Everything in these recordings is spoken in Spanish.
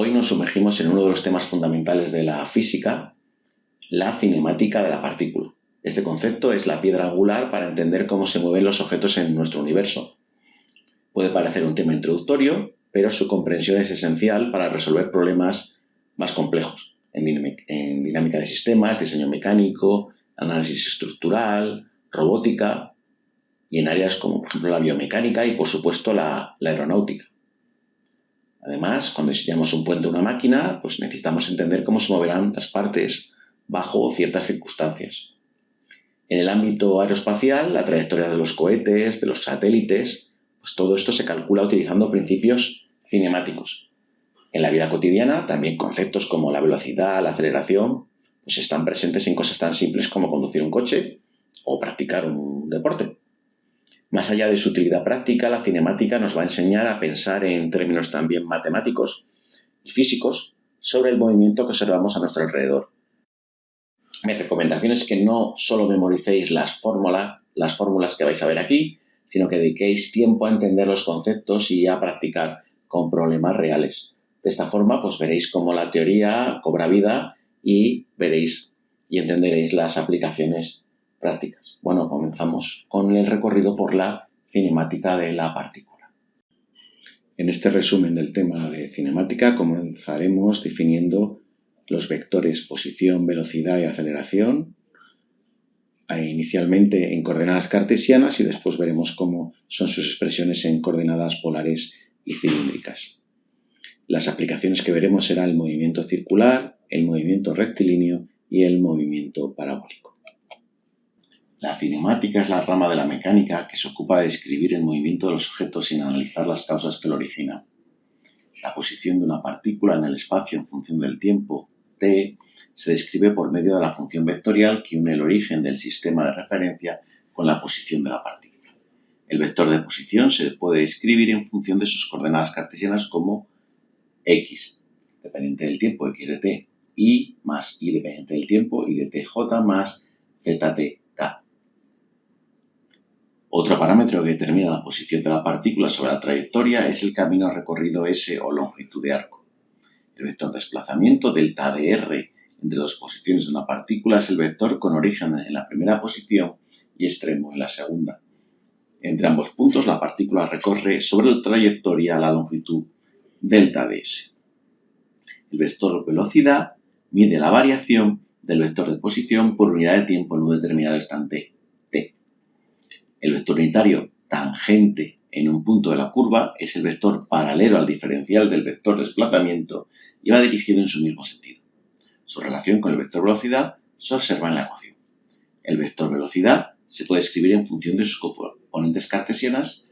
Hoy nos sumergimos en uno de los temas fundamentales de la física, la cinemática de la partícula. Este concepto es la piedra angular para entender cómo se mueven los objetos en nuestro universo. Puede parecer un tema introductorio, pero su comprensión es esencial para resolver problemas más complejos en dinámica de sistemas, diseño mecánico, análisis estructural, robótica y en áreas como por ejemplo la biomecánica y por supuesto la aeronáutica. Además, cuando diseñamos un puente o una máquina, pues necesitamos entender cómo se moverán las partes bajo ciertas circunstancias. En el ámbito aeroespacial, la trayectoria de los cohetes, de los satélites, pues todo esto se calcula utilizando principios cinemáticos. En la vida cotidiana, también conceptos como la velocidad, la aceleración, pues están presentes en cosas tan simples como conducir un coche o practicar un deporte. Más allá de su utilidad práctica, la cinemática nos va a enseñar a pensar en términos también matemáticos y físicos sobre el movimiento que observamos a nuestro alrededor. Mi recomendación es que no solo memoricéis las fórmulas que vais a ver aquí, sino que dediquéis tiempo a entender los conceptos y a practicar con problemas reales. De esta forma, pues veréis cómo la teoría cobra vida y veréis y entenderéis las aplicaciones prácticas. Bueno, comenzamos con el recorrido por la cinemática de la partícula. En este resumen del tema de cinemática comenzaremos definiendo los vectores posición, velocidad y aceleración, inicialmente en coordenadas cartesianas y después veremos cómo son sus expresiones en coordenadas polares y cilíndricas. Las aplicaciones que veremos serán el movimiento circular, el movimiento rectilíneo y el movimiento parabólico. La cinemática es la rama de la mecánica que se ocupa de describir el movimiento de los objetos sin analizar las causas que lo originan. La posición de una partícula en el espacio en función del tiempo, t, se describe por medio de la función vectorial que une el origen del sistema de referencia con la posición de la partícula. El vector de posición se puede describir en función de sus coordenadas cartesianas como x, dependiente del tiempo, x de t, y más y dependiente del tiempo, y de tj más ztk. Otro parámetro que determina la posición de la partícula sobre la trayectoria es el camino recorrido S o longitud de arco. El vector de desplazamiento delta dr entre dos posiciones de una partícula es el vector con origen en la primera posición y extremo en la segunda. Entre ambos puntos la partícula recorre sobre la trayectoria la longitud delta ds. El vector velocidad mide la variación del vector de posición por unidad de tiempo en un determinado instante t. El vector unitario tangente en un punto de la curva es el vector paralelo al diferencial del vector desplazamiento y va dirigido en su mismo sentido. Su relación con el vector velocidad se observa en la ecuación. El vector velocidad se puede escribir en función de sus componentes cartesianas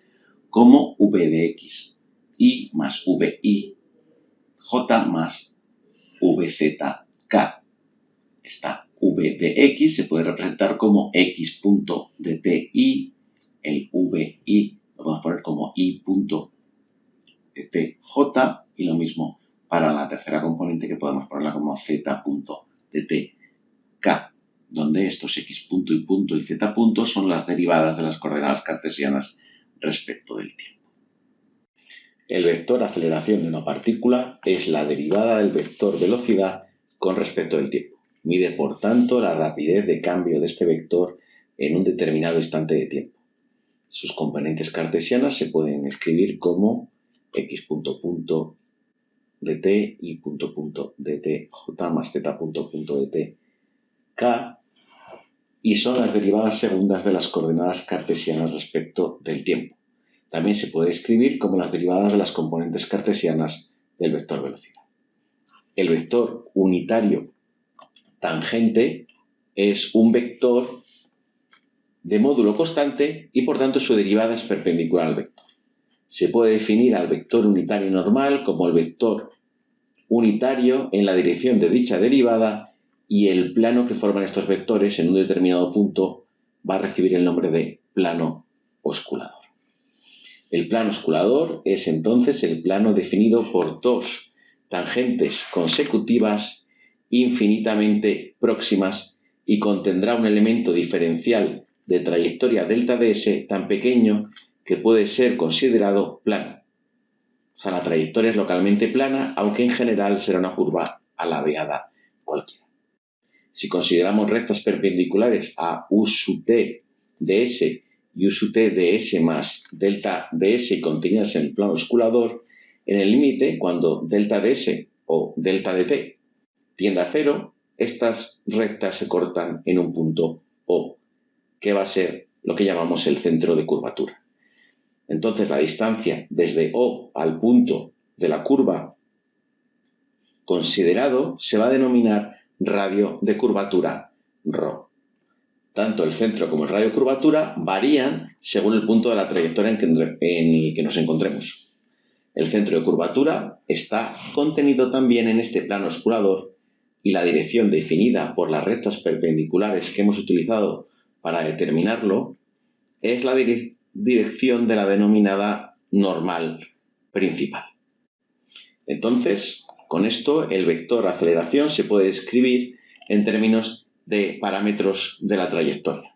como v de x, y más vi, j más vzk. Esta v de x se puede representar como x punto de ti, el vi lo podemos poner como i punto de tj y lo mismo para la tercera componente que podemos ponerla como z punto de tk, donde estos x punto y z punto son las derivadas de las coordenadas cartesianas respecto del tiempo. El vector aceleración de una partícula es la derivada del vector velocidad con respecto del tiempo. Mide, por tanto, la rapidez de cambio de este vector en un determinado instante de tiempo. Sus componentes cartesianas se pueden escribir como x punto de t, y punto de t, j más z punto de t, k, y son las derivadas segundas de las coordenadas cartesianas respecto del tiempo. También se puede escribir como las derivadas de las componentes cartesianas del vector velocidad. El vector unitario tangente es un vector de módulo constante y por tanto su derivada es perpendicular al vector. Se puede definir al vector unitario normal como el vector unitario en la dirección de dicha derivada y el plano que forman estos vectores en un determinado punto va a recibir el nombre de plano osculador. El plano osculador es entonces el plano definido por dos tangentes consecutivas infinitamente próximas y contendrá un elemento diferencial de trayectoria delta ds tan pequeño que puede ser considerado plano. O sea, la trayectoria es localmente plana, aunque en general será una curva alargada cualquiera. Si consideramos rectas perpendiculares a u sub t de s y u sub t de s más delta de s contenidas en el plano osculador, en el límite, cuando delta de s o delta de t tiende a cero, estas rectas se cortan en un punto O, que va a ser lo que llamamos el centro de curvatura. Entonces, la distancia desde O al punto de la curva considerado se va a denominar radio de curvatura ρ. Tanto el centro como el radio de curvatura varían según el punto de la trayectoria en el que nos encontremos. El centro de curvatura está contenido también en este plano osculador y la dirección definida por las rectas perpendiculares que hemos utilizado para determinarlo es la dirección de la denominada normal principal. Entonces, con esto el vector aceleración se puede escribir en términos de parámetros de la trayectoria,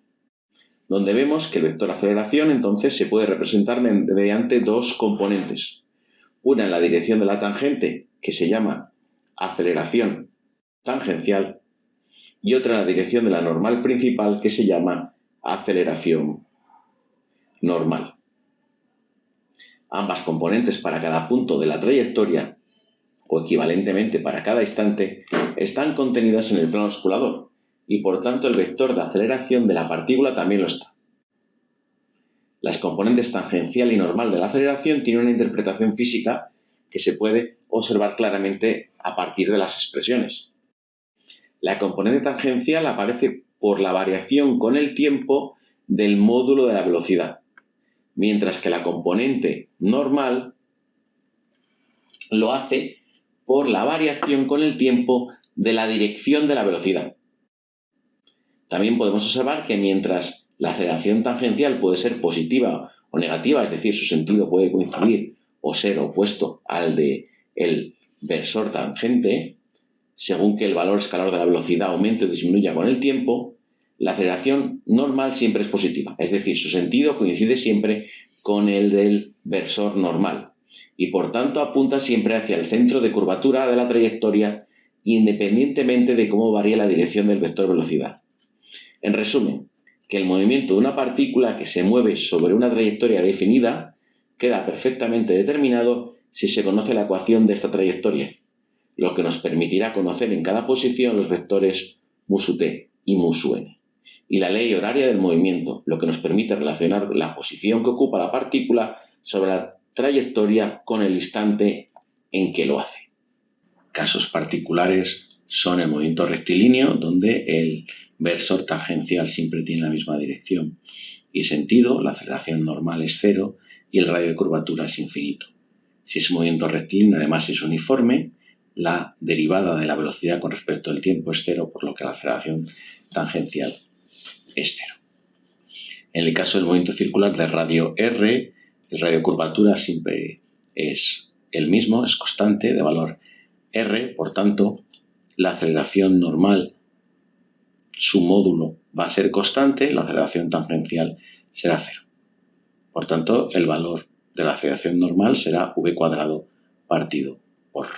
donde vemos que el vector aceleración entonces se puede representar mediante dos componentes. Una en la dirección de la tangente, que se llama aceleración tangencial, y otra en la dirección de la normal principal, que se llama aceleración normal. Ambas componentes para cada punto de la trayectoria, o equivalentemente para cada instante, están contenidas en el plano osculador, y por tanto el vector de aceleración de la partícula también lo está. Las componentes tangencial y normal de la aceleración tienen una interpretación física que se puede observar claramente a partir de las expresiones. La componente tangencial aparece por la variación con el tiempo del módulo de la velocidad, mientras que la componente normal lo hace por la variación con el tiempo de la dirección de la velocidad. También podemos observar que mientras la aceleración tangencial puede ser positiva o negativa, es decir, su sentido puede coincidir o ser opuesto al del versor tangente, según que el valor escalar de la velocidad aumente o disminuya con el tiempo, la aceleración normal siempre es positiva, es decir, su sentido coincide siempre con el del versor normal y por tanto apunta siempre hacia el centro de curvatura de la trayectoria independientemente de cómo varíe la dirección del vector velocidad. En resumen, que el movimiento de una partícula que se mueve sobre una trayectoria definida queda perfectamente determinado si se conoce la ecuación de esta trayectoria, lo que nos permitirá conocer en cada posición los vectores mu sub t y mu sub n, y la ley horaria del movimiento, lo que nos permite relacionar la posición que ocupa la partícula sobre la trayectoria con el instante en que lo hace. Casos particulares son el movimiento rectilíneo, donde el versor tangencial siempre tiene la misma dirección y sentido, la aceleración normal es cero y el radio de curvatura es infinito. Si ese movimiento rectilíneo además es uniforme, la derivada de la velocidad con respecto al tiempo es cero, por lo que la aceleración tangencial es cero. En el caso del movimiento circular de radio R, el radio de curvatura siempre es el mismo, es constante de valor R, por tanto, la aceleración normal, su módulo va a ser constante, la aceleración tangencial será cero. Por tanto, el valor de la aceleración normal será v cuadrado partido por ρ.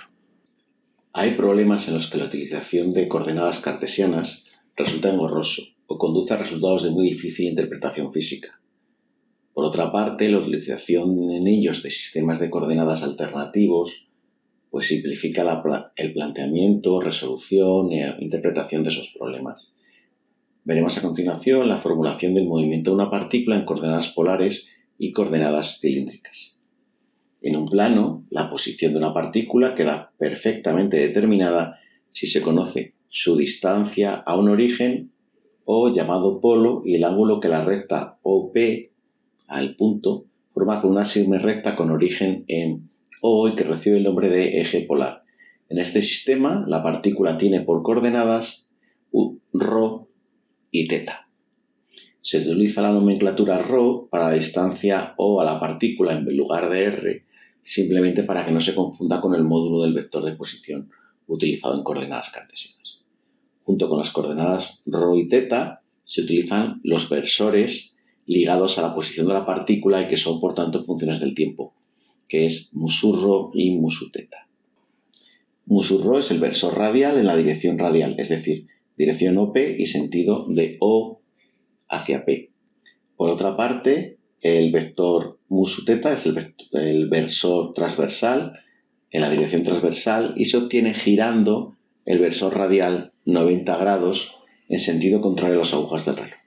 Hay problemas en los que la utilización de coordenadas cartesianas resulta engorroso o conduce a resultados de muy difícil interpretación física. Por otra parte, la utilización en ellos de sistemas de coordenadas alternativos pues simplifica el planteamiento, resolución e interpretación de esos problemas. Veremos a continuación la formulación del movimiento de una partícula en coordenadas polares y coordenadas cilíndricas. En un plano, la posición de una partícula queda perfectamente determinada si se conoce su distancia a un origen O llamado polo y el ángulo que la recta OP al punto forma con una firme recta con origen en O y que recibe el nombre de eje polar. En este sistema, la partícula tiene por coordenadas ρ y θ. Se utiliza la nomenclatura ρ para la distancia O a la partícula en lugar de r, simplemente para que no se confunda con el módulo del vector de posición utilizado en coordenadas cartesianas. Junto con las coordenadas ρ y θ, se utilizan los versores ligados a la posición de la partícula y que son, por tanto, funciones del tiempo, que es mu sub rho y mu sub teta. Mu sub rho es el versor radial en la dirección radial, es decir, dirección OP y sentido de O hacia P. Por otra parte, el vector mu sub teta es el versor transversal en la dirección transversal y se obtiene girando el versor radial 90 grados en sentido contrario a las agujas del reloj.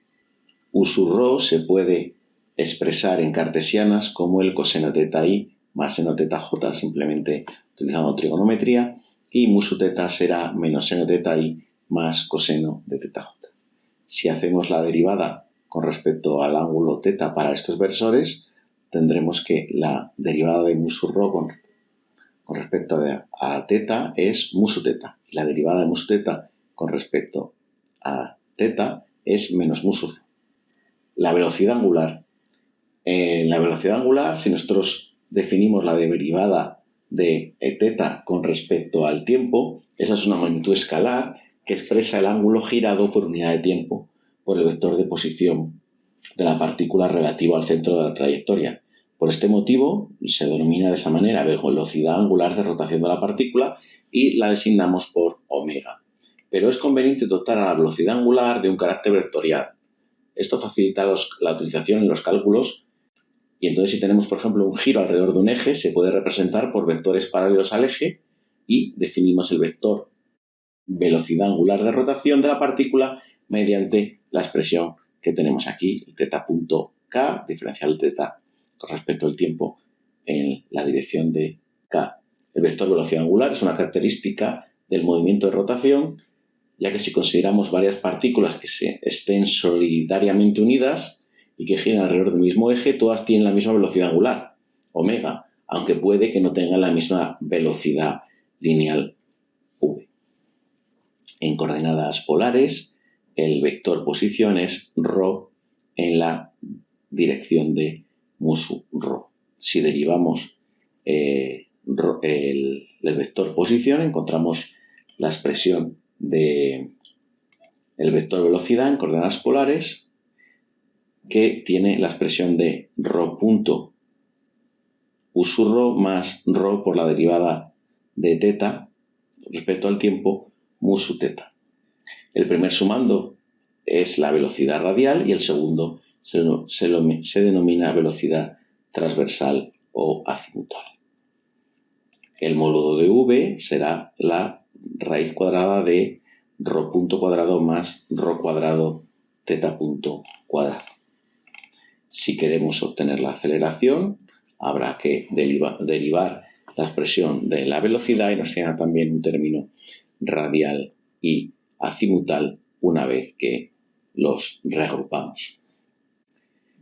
U sub rho se puede expresar en cartesianas como el coseno teta i más seno teta j, simplemente utilizando trigonometría, y mu sub teta será menos seno teta i más coseno de teta j. Si hacemos la derivada con respecto al ángulo teta para estos versores, tendremos que la derivada de mu sub rho con respecto a teta es mu sub teta. Y la derivada de mu sub teta con respecto a teta es menos mu sub rho. La velocidad angular. En la velocidad angular, si nosotros definimos la derivada de teta con respecto al tiempo, esa es una magnitud escalar que expresa el ángulo girado por unidad de tiempo por el vector de posición de la partícula relativo al centro de la trayectoria. Por este motivo se denomina de esa manera velocidad angular de rotación de la partícula y la designamos por omega. Pero es conveniente dotar a la velocidad angular de un carácter vectorial. Esto facilita la utilización en los cálculos y entonces si tenemos, por ejemplo, un giro alrededor de un eje, se puede representar por vectores paralelos al eje y definimos el vector velocidad angular de rotación de la partícula mediante la expresión que tenemos aquí, el teta.k, diferencial de teta con respecto al tiempo en la dirección de k. El vector velocidad angular es una característica del movimiento de rotación, ya que si consideramos varias partículas que estén solidariamente unidas y que giran alrededor del mismo eje, todas tienen la misma velocidad angular, omega, aunque puede que no tengan la misma velocidad lineal v. En coordenadas polares, el vector posición es rho en la dirección de mu sub rho. Si derivamos el vector posición, encontramos la expresión del vector velocidad en coordenadas polares, que tiene la expresión de rho punto u sub rho más rho por la derivada de teta respecto al tiempo mu sub teta. El primer sumando es la velocidad radial y el segundo se denomina velocidad transversal o azimutal. El módulo de v será la raíz cuadrada de rho punto cuadrado más rho cuadrado teta punto cuadrado. Si queremos obtener la aceleración, habrá que derivar la expresión de la velocidad y nos queda también un término radial y azimutal una vez que los reagrupamos.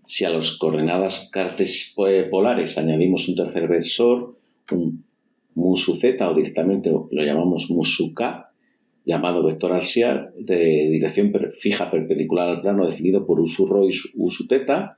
Si a las coordenadas polares añadimos un tercer versor, un mu sub z, o directamente lo llamamos mu sub k, llamado vector axial de dirección fija perpendicular al plano definido por u sub rho y u sub teta,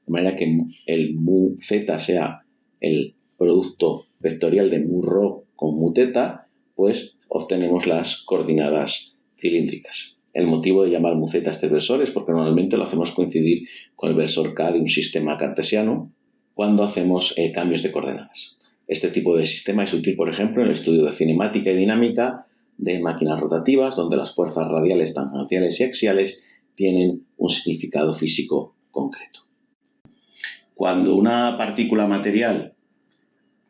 de manera que el mu z sea el producto vectorial de mu rho con mu teta, pues obtenemos las coordenadas cilíndricas. El motivo de llamar mu z a este versor es porque normalmente lo hacemos coincidir con el versor k de un sistema cartesiano cuando hacemos cambios de coordenadas. Este tipo de sistema es útil, por ejemplo, en el estudio de cinemática y dinámica de máquinas rotativas, donde las fuerzas radiales, tangenciales y axiales tienen un significado físico concreto. Cuando una partícula material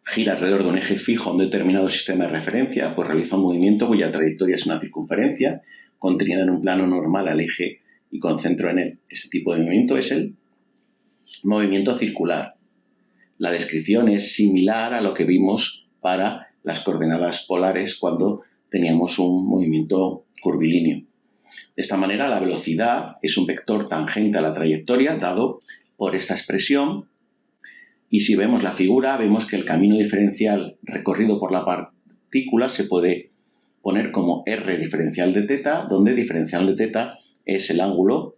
gira alrededor de un eje fijo a un determinado sistema de referencia, pues realiza un movimiento cuya trayectoria es una circunferencia contenida en un plano normal al eje y con centro en él. Este tipo de movimiento es el movimiento circular. La descripción es similar a lo que vimos para las coordenadas polares cuando teníamos un movimiento curvilíneo. De esta manera, la velocidad es un vector tangente a la trayectoria dado por esta expresión, y si vemos la figura, vemos que el camino diferencial recorrido por la partícula se puede poner como r diferencial de teta, donde diferencial de teta es el ángulo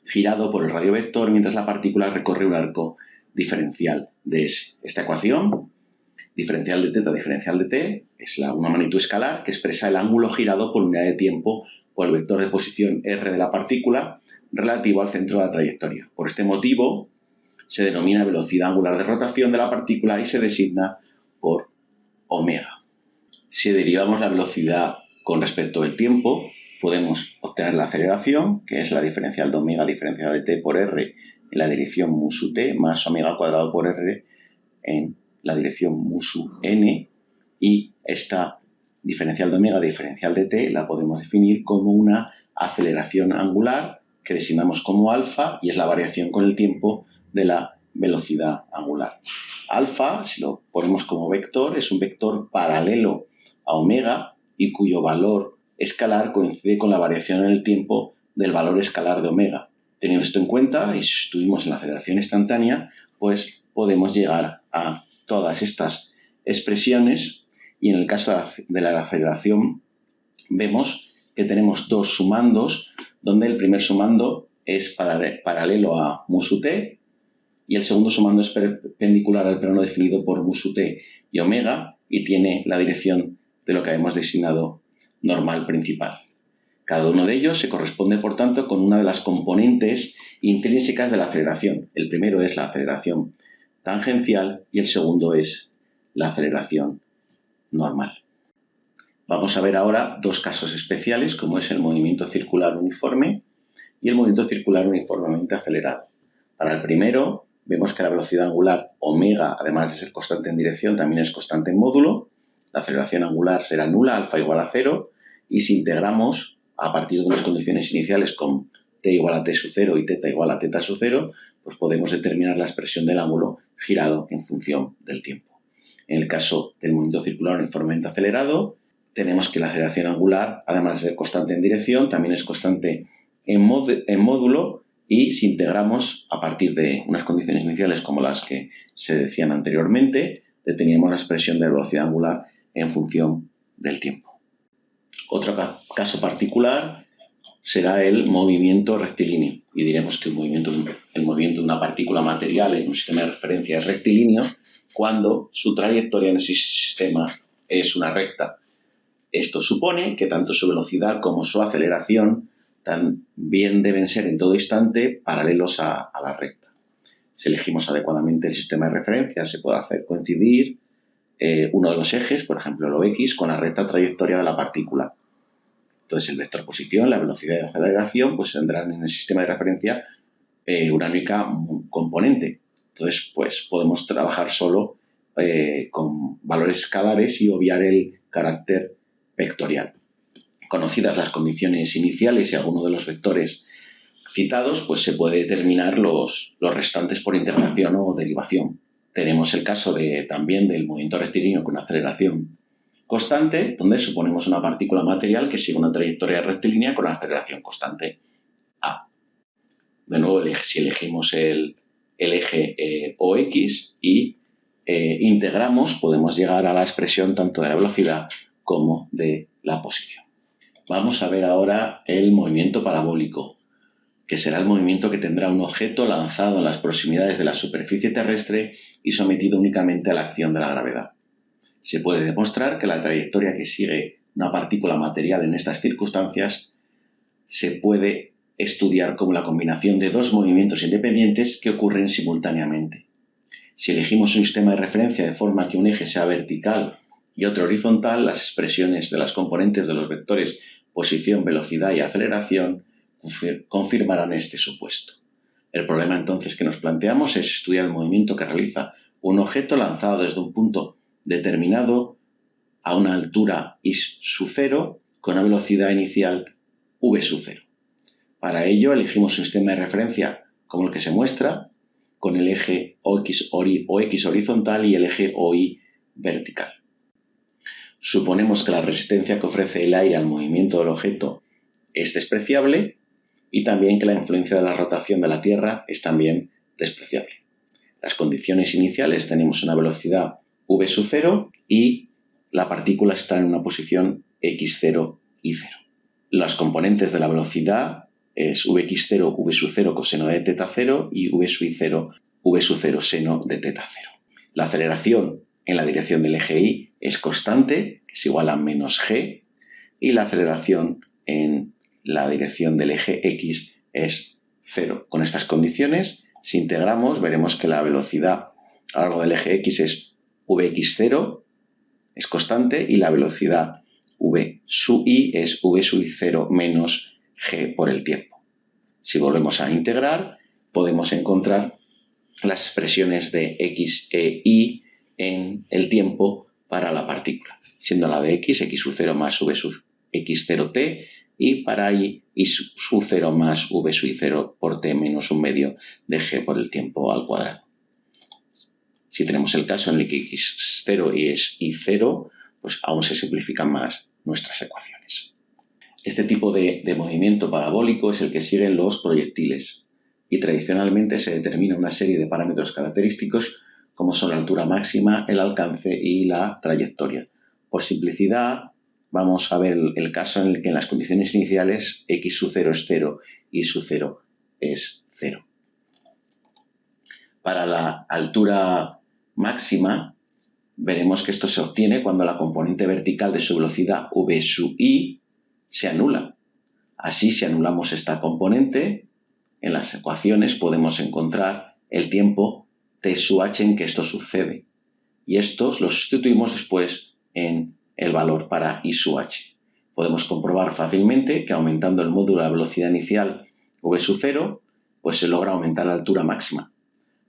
girado por el radiovector mientras la partícula recorre un arco diferencial de s. Esta ecuación, diferencial de teta, diferencial de t, es una magnitud escalar que expresa el ángulo girado por unidad de tiempo por el vector de posición r de la partícula relativo al centro de la trayectoria. Por este motivo, se denomina velocidad angular de rotación de la partícula y se designa por omega. Si derivamos la velocidad con respecto al tiempo, podemos obtener la aceleración, que es la diferencial de omega diferencial de t por r en la dirección mu sub t más omega cuadrado por r en la dirección mu sub n, y esta diferencial de omega diferencial de t la podemos definir como una aceleración angular que designamos como alfa y es la variación con el tiempo de la velocidad angular. Alfa, si lo ponemos como vector, es un vector paralelo a omega y cuyo valor escalar coincide con la variación en el tiempo del valor escalar de omega. Teniendo esto en cuenta, y si estuvimos en la aceleración instantánea, pues podemos llegar a todas estas expresiones, y en el caso de la aceleración vemos que tenemos dos sumandos, donde el primer sumando es paralelo a mu sub t y el segundo sumando es perpendicular al plano definido por mu sub t y omega y tiene la dirección de lo que hemos designado normal principal. Cada uno de ellos se corresponde, por tanto, con una de las componentes intrínsecas de la aceleración. El primero es la aceleración tangencial y el segundo es la aceleración normal. Vamos a ver ahora dos casos especiales, como es el movimiento circular uniforme y el movimiento circular uniformemente acelerado. Para el primero, vemos que la velocidad angular omega, además de ser constante en dirección, también es constante en módulo. La aceleración angular será nula, alfa igual a 0, y si integramos a partir de unas condiciones iniciales con t igual a t sub 0 y θ igual a θ sub 0, pues podemos determinar la expresión del ángulo girado en función del tiempo. En el caso del movimiento circular uniformemente acelerado, tenemos que la aceleración angular, además de ser constante en dirección, también es constante en módulo, y si integramos a partir de unas condiciones iniciales como las que se decían anteriormente, deteníamos la expresión de velocidad angular en función del tiempo. Otro caso particular será el movimiento rectilíneo, y diremos que el movimiento de una partícula material en un sistema de referencia es rectilíneo cuando su trayectoria en ese sistema es una recta. Esto supone que tanto su velocidad como su aceleración también deben ser en todo instante paralelos a la recta. Si elegimos adecuadamente el sistema de referencia, se puede hacer coincidir uno de los ejes, por ejemplo el OX, con la recta trayectoria de la partícula. Entonces el vector posición, la velocidad y la aceleración, pues tendrán en el sistema de referencia una única componente. Entonces, pues podemos trabajar solo con valores escalares y obviar el carácter vectorial. Conocidas las condiciones iniciales y alguno de los vectores citados, pues se puede determinar los restantes por integración o derivación. Tenemos el caso también del movimiento rectilíneo con aceleración constante, donde suponemos una partícula material que sigue una trayectoria rectilínea con aceleración constante a. De nuevo, si elegimos el eje OX y integramos, podemos llegar a la expresión tanto de la velocidad como de la posición. Vamos a ver ahora el movimiento parabólico, que será el movimiento que tendrá un objeto lanzado en las proximidades de la superficie terrestre y sometido únicamente a la acción de la gravedad. Se puede demostrar que la trayectoria que sigue una partícula material en estas circunstancias se puede estudiar como la combinación de dos movimientos independientes que ocurren simultáneamente. Si elegimos un sistema de referencia de forma que un eje sea vertical y otro horizontal, las expresiones de las componentes de los vectores posición, velocidad y aceleración confirmarán este supuesto. El problema entonces que nos planteamos es estudiar el movimiento que realiza un objeto lanzado desde un punto determinado a una altura i sub 0 con una velocidad inicial v sub 0. Para ello elegimos un sistema de referencia como el que se muestra, con el eje OX horizontal y el eje OY vertical. Suponemos que la resistencia que ofrece el aire al movimiento del objeto es despreciable y también que la influencia de la rotación de la Tierra es también despreciable. Las condiciones iniciales tenemos una velocidad v sub 0 y la partícula está en una posición x0 y 0. Las componentes de la velocidad es vx0, v sub 0 coseno de θ 0 y v sub 0, v sub 0 seno de θ 0. La aceleración en la dirección del eje y es constante, es igual a menos g, y la aceleración en la dirección del eje x es 0. Con estas condiciones Si integramos, veremos que la velocidad a lo largo del eje X es Vx0, es constante, y la velocidad V sub i es V sub i0 menos g por el tiempo. Si volvemos a integrar, podemos encontrar las expresiones de x e y en el tiempo para la partícula, siendo la de x, x sub 0 más v sub x0t, y para y sub 0 más v sub i0 por t menos un medio de g por el tiempo al cuadrado. Si tenemos el caso en el que x0 y es y0, pues aún se simplifican más nuestras ecuaciones. Este tipo de movimiento parabólico es el que siguen los proyectiles y tradicionalmente se determina una serie de parámetros característicos como son la altura máxima, el alcance y la trayectoria. Por simplicidad, vamos a ver el caso en el que en las condiciones iniciales x sub 0 es 0 y sub 0 es 0. Para la altura máxima, veremos que esto se obtiene cuando la componente vertical de su velocidad v sub i se anula. Así, si anulamos esta componente, en las ecuaciones podemos encontrar el tiempo t sub h en que esto sucede. Y estos los sustituimos después en el valor para i sub h. Podemos comprobar fácilmente que aumentando el módulo de la velocidad inicial v sub 0, pues se logra aumentar la altura máxima.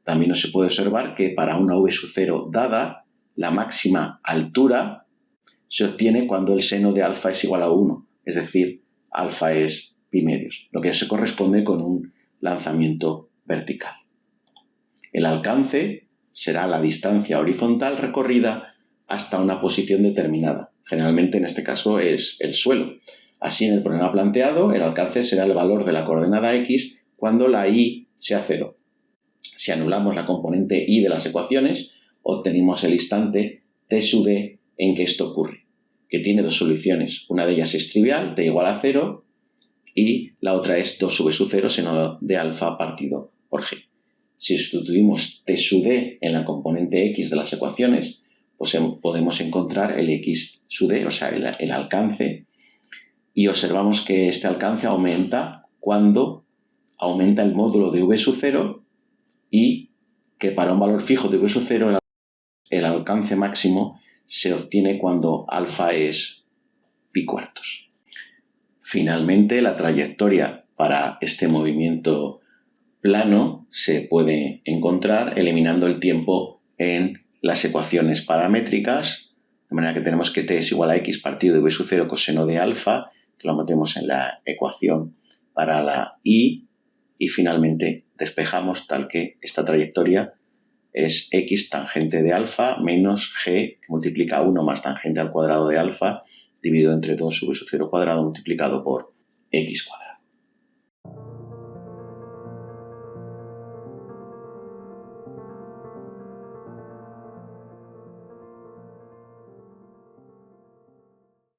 También se puede observar que para una v sub 0 dada, la máxima altura se obtiene cuando el seno de alfa es igual a 1, es decir, alfa es pi medios, lo que se corresponde con un lanzamiento vertical. El alcance será la distancia horizontal recorrida hasta una posición determinada. Generalmente en este caso es el suelo. Así, en el problema planteado, el alcance será el valor de la coordenada x cuando la y sea 0. Si anulamos la componente y de las ecuaciones, obtenemos el instante t sub d en que esto ocurre, que tiene dos soluciones. Una de ellas es trivial, t igual a 0, y la otra es 2 sub 0 seno de alfa partido por g. Si sustituimos t sub d en la componente x de las ecuaciones, pues podemos encontrar el x sub d, o sea, el alcance, y observamos que este alcance aumenta cuando aumenta el módulo de v sub 0 y que para un valor fijo de v sub 0 el alcance máximo se obtiene cuando alfa es pi cuartos. Finalmente, la trayectoria para este movimiento plano se puede encontrar eliminando el tiempo en las ecuaciones paramétricas, de manera que tenemos que t es igual a x partido de v sub 0 coseno de alfa, que lo metemos en la ecuación para la y finalmente despejamos tal que esta trayectoria es x tangente de alfa menos g, que multiplica 1 más tangente al cuadrado de alfa, dividido entre 2 sub 0 cuadrado multiplicado por x cuadrado.